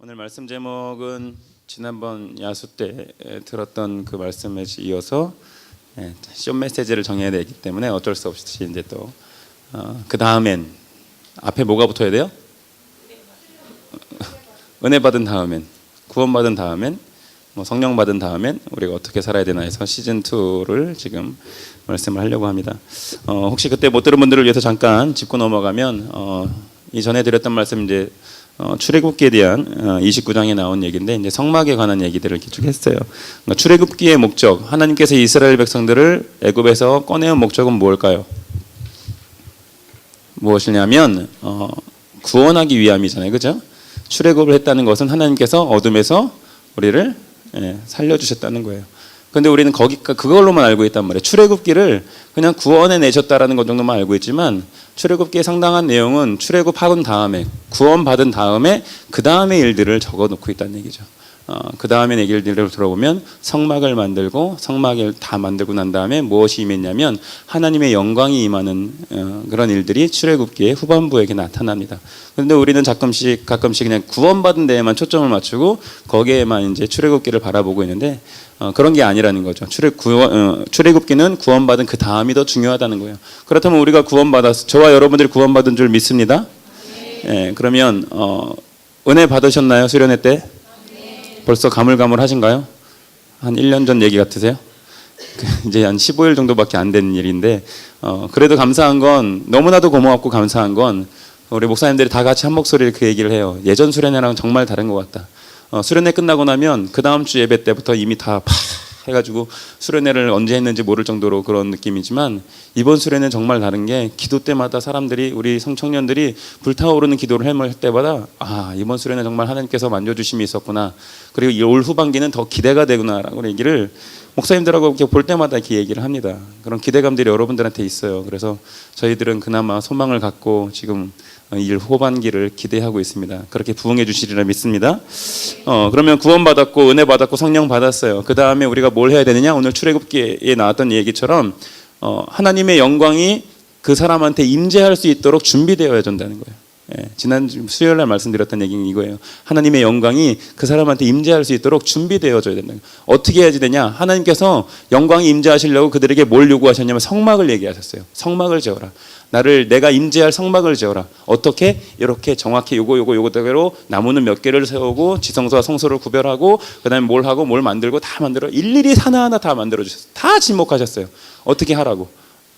오늘 말씀 제목은 지난번 야수 때 들었던 그 말씀에 이어서 숏 메시지를 정해야 되기 때문에 어쩔 수 없이 이제 또 그 다음엔 앞에 뭐가 붙어야 돼요? 은혜 받은 다음엔, 구원 받은 다음엔, 성령 받은 다음엔 우리가 어떻게 살아야 되나 해서 시즌 2를 지금 말씀을 하려고 합니다. 혹시 그때 못 들은 분들을 위해서 잠깐 짚고 넘어가면 이전에 드렸던 말씀 이제 출애굽기에 대한 29장에 나온 얘기인데 이제 성막에 관한 얘기들을 이렇게 쭉 했어요. 그러니까 출애굽기의 목적, 하나님께서 이스라엘 백성들을 애굽에서 꺼내온 목적은 무엇일까요? 무엇이냐면 구원하기 위함이잖아요, 그죠? 출애굽을 했다는 것은 하나님께서 어둠에서 우리를 살려주셨다는 거예요. 근데 우리는 그걸로만 알고 있단 말이에요. 출애굽기를 그냥 구원해 내셨다라는 것 정도만 알고 있지만 출애굽기의 상당한 내용은 출애굽하고 다음에 구원 받은 다음에 그 다음의 일들을 적어놓고 있다는 얘기죠. 그 다음의 얘기들을 들어보면 성막을 만들고 성막을 다 만들고 난 다음에 무엇이 임했냐면 하나님의 영광이 임하는 그런 일들이 출애굽기의 후반부에 나타납니다. 그런데 우리는 가끔씩 그냥 구원받은 데에만 초점을 맞추고 거기에만 이제 출애굽기를 바라보고 있는데 그런 게 아니라는 거죠. 출애굽기는 구원받은 그 다음이 더 중요하다는 거예요. 그렇다면 우리가 저와 여러분들이 구원받은 줄 믿습니다. 네. 그러면 은혜 받으셨나요? 수련회 때? 벌써 가물가물하신가요? 한 1년 전 얘기 같으세요? 이제 한 15일 정도밖에 안 된 일인데 그래도 감사한 건 너무나도 고맙고 감사한 건 우리 목사님들이 다 같이 한 목소리를 그 얘기를 해요. 예전 수련회랑 정말 다른 것 같다. 수련회 끝나고 나면 그 다음 주 예배 때부터 이미 다 해가지고 수련회를 언제 했는지 모를 정도로 그런 느낌이지만 이번 수련회는 정말 다른 게 기도 때마다 사람들이 우리 청년들이 불타오르는 기도를 할 때마다 이번 수련회 정말 하나님께서 만져주심이 있었구나, 그리고 올 후반기는 더 기대가 되구나라고 얘기를 목사님들하고 이렇게 볼 때마다 이렇게 얘기를 합니다. 그런 기대감들이 여러분들한테 있어요. 그래서 저희들은 그나마 소망을 갖고 지금 일 후반기를 기대하고 있습니다. 그렇게 부응해 주시리라 믿습니다. 그러면 구원받았고 은혜 받았고 성령 받았어요. 그 다음에 우리가 뭘 해야 되느냐? 오늘 출애굽기에 나왔던 얘기처럼 하나님의 영광이 그 사람한테 임재할 수 있도록 준비되어야 된다는 거예요. 지난 수요일 날 말씀드렸던 얘기는 이거예요. 하나님의 영광이 그 사람한테 임재할 수 있도록 준비되어져야 된다는 거예요. 어떻게 해야지 되냐? 하나님께서 영광이 임재하시려고 그들에게 뭘 요구하셨냐면 성막을 얘기하셨어요. 성막을 지어라. 내가 임재할 성막을 지어라. 어떻게? 이렇게 정확히 요거대로 나무는 몇 개를 세우고 지성소와 성소를 구별하고 그다음에 뭘 하고 뭘 만들고 다 만들어 일일이 하나하나 다 만들어 주셨어요. 다 지목하셨어요. 어떻게 하라고.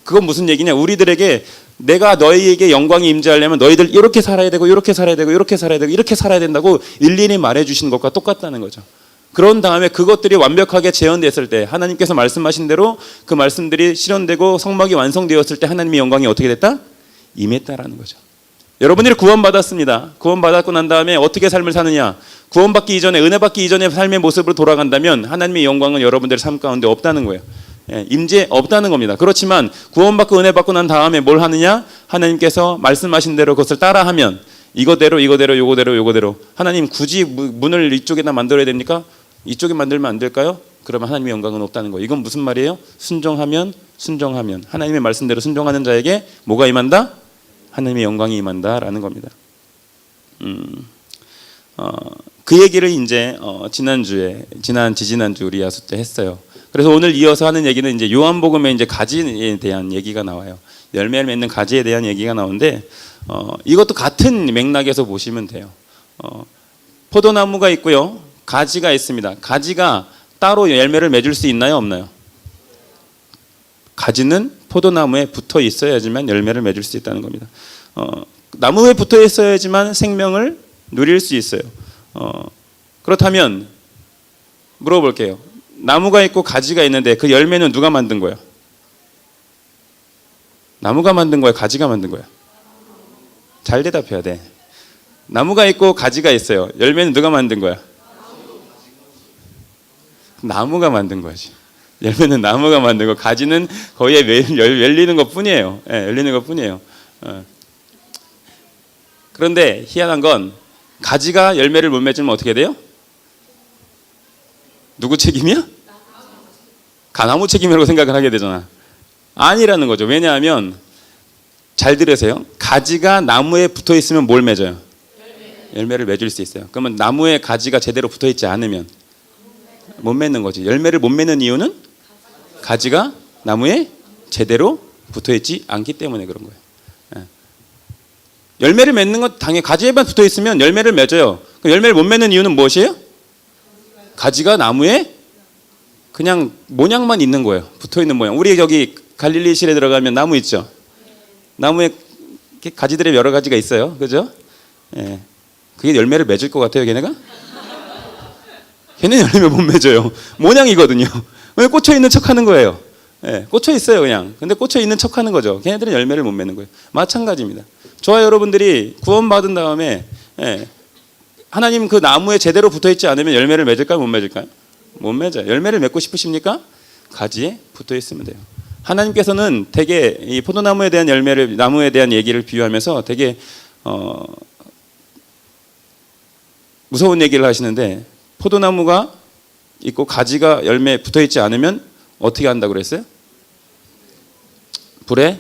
그건 무슨 얘기냐? 우리들에게 내가 너희에게 영광이 임재하려면 너희들 이렇게 살아야 되고 이렇게 살아야 되고 이렇게 살아야 되고 이렇게 살아야 된다고 일일이 말해 주시는 것과 똑같다는 거죠. 그런 다음에 그것들이 완벽하게 재현됐을 때 하나님께서 말씀하신 대로 그 말씀들이 실현되고 성막이 완성되었을 때 하나님의 영광이 어떻게 됐다? 임했다라는 거죠. 여러분들이 구원받았습니다. 구원받았고 난 다음에 어떻게 삶을 사느냐? 구원받기 이전에, 은혜 받기 이전의 삶의 모습으로 돌아간다면 하나님의 영광은 여러분들의 삶 가운데 없다는 거예요. 임재 없다는 겁니다. 그렇지만 구원받고 은혜 받고 난 다음에 뭘 하느냐? 하나님께서 말씀하신 대로 그것을 따라하면 이거대로 요거대로 하나님 굳이 문을 이쪽에다 만들어야 됩니까? 이쪽에 만들면 안 될까요? 그러면 하나님의 영광은 없다는 거예요. 이건 무슨 말이에요? 순종하면 하나님의 말씀대로 순종하는 자에게 뭐가 임한다? 하나님의 영광이 임한다라는 겁니다. 그 얘기를 이제 지지난주 우리 야수 때 했어요. 그래서 오늘 이어서 하는 얘기는 이제 요한복음의 이제 가지에 대한 얘기가 나와요. 열매를 맺는 가지에 대한 얘기가 나오는데 이것도 같은 맥락에서 보시면 돼요. 포도나무가 있고요, 가지가 있습니다. 가지가 따로 열매를 맺을 수 있나요, 없나요? 가지는 포도나무에 붙어 있어야지만 열매를 맺을 수 있다는 겁니다. 나무에 붙어 있어야지만 생명을 누릴 수 있어요. 그렇다면 물어볼게요. 나무가 있고 가지가 있는데 그 열매는 누가 만든 거예요? 나무가 만든 거야, 가지가 만든 거야? 잘 대답해야 돼. 나무가 있고 가지가 있어요. 열매는 누가 만든 거야? 나무가 만든 거지. 열매는 나무가 만든 거, 가지는 거의 열리는 것 뿐이에요. 열리는 것 뿐이에요. 그런데 희한한 건 가지가 열매를 못 맺으면 어떻게 돼요? 누구 책임이야? 가나무 책임이라고 생각을 하게 되잖아. 아니라는 거죠. 왜냐하면 잘 들으세요. 가지가 나무에 붙어 있으면 뭘 맺어요? 열매를 맺을 수 있어요. 그러면 나무에 가지가 제대로 붙어 있지 않으면 못 맺는 거지. 열매를 못 맺는 이유는 가지가 나무에 제대로 붙어 있지 않기 때문에 그런 거예요. 예. 열매를 맺는 건 당연히 가지에만 붙어 있으면 열매를 맺어요. 그럼 열매를 못 맺는 이유는 무엇이에요? 가지가 나무에 그냥 모양만 있는 거예요. 붙어 있는 모양. 우리 여기 갈릴리실에 들어가면 나무 있죠. 나무에 가지들이 여러 가지가 있어요. 그죠? 예. 그게 열매를 맺을 것 같아요, 걔네가? 걔는 열매 못 맺어요. 모양이거든요. 왜 꽂혀 있는 척 하는 거예요? 예, 꽂혀 있어요, 그냥. 근데 꽂혀 있는 척 하는 거죠. 걔네들은 열매를 못 맺는 거예요. 마찬가지입니다. 저와 여러분들이 구원받은 다음에, 예, 하나님 그 나무에 제대로 붙어 있지 않으면 열매를 맺을까요? 못 맺을까요? 못 맺어요. 열매를 맺고 싶으십니까? 가지에 붙어 있으면 돼요. 하나님께서는 되게 이 포도나무에 대한 열매를, 나무에 대한 얘기를 비유하면서 되게, 무서운 얘기를 하시는데, 포도나무가 있고 가지가 열매에 붙어 있지 않으면 어떻게 한다고 그랬어요? 불에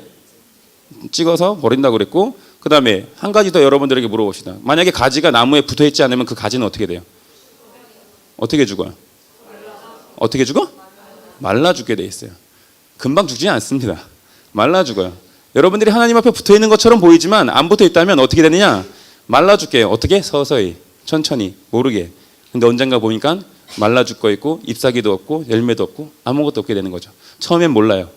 찍어서 버린다고 그랬고, 그 다음에 한 가지 더 여러분들에게 물어봅시다. 만약에 가지가 나무에 붙어 있지 않으면 그 가지는 어떻게 돼요? 어떻게 죽어요? 어떻게 죽어? 말라 죽게 돼 있어요. 금방 죽지 않습니다. 말라 죽어요. 여러분들이 하나님 앞에 붙어 있는 것처럼 보이지만 안 붙어 있다면 어떻게 되느냐? 말라 죽게요. 어떻게? 서서히, 천천히, 모르게. 근데 언젠가 보니까 말라 죽고 있고 잎사귀도 없고 열매도 없고 아무것도 없게 되는 거죠. 처음엔 몰라요.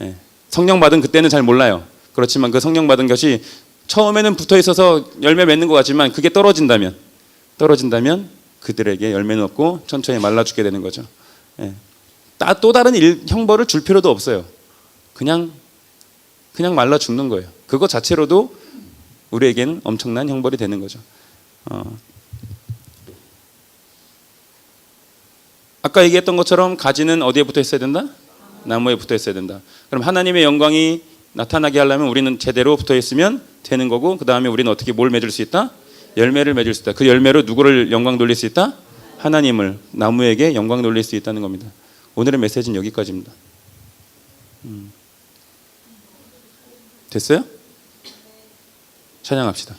예. 성령 받은 그때는 잘 몰라요. 그렇지만 그 성령 받은 것이 처음에는 붙어 있어서 열매 맺는 것 같지만 그게 떨어진다면 그들에게 열매는 없고 천천히 말라 죽게 되는 거죠. 예. 또 다른 형벌을 줄 필요도 없어요. 그냥 말라 죽는 거예요. 그거 자체로도 우리에게는 엄청난 형벌이 되는 거죠. 아까 얘기했던 것처럼 가지는 어디에 붙어 있어야 된다? 나무에 붙어 있어야 된다. 그럼 하나님의 영광이 나타나게 하려면 우리는 제대로 붙어 있으면 되는 거고, 그 다음에 우리는 어떻게 뭘 맺을 수 있다? 열매를 맺을 수 있다. 그 열매로 누구를 영광 돌릴 수 있다? 하나님을, 나무에게 영광 돌릴 수 있다는 겁니다. 오늘의 메시지는 여기까지입니다. 됐어요? 찬양합시다.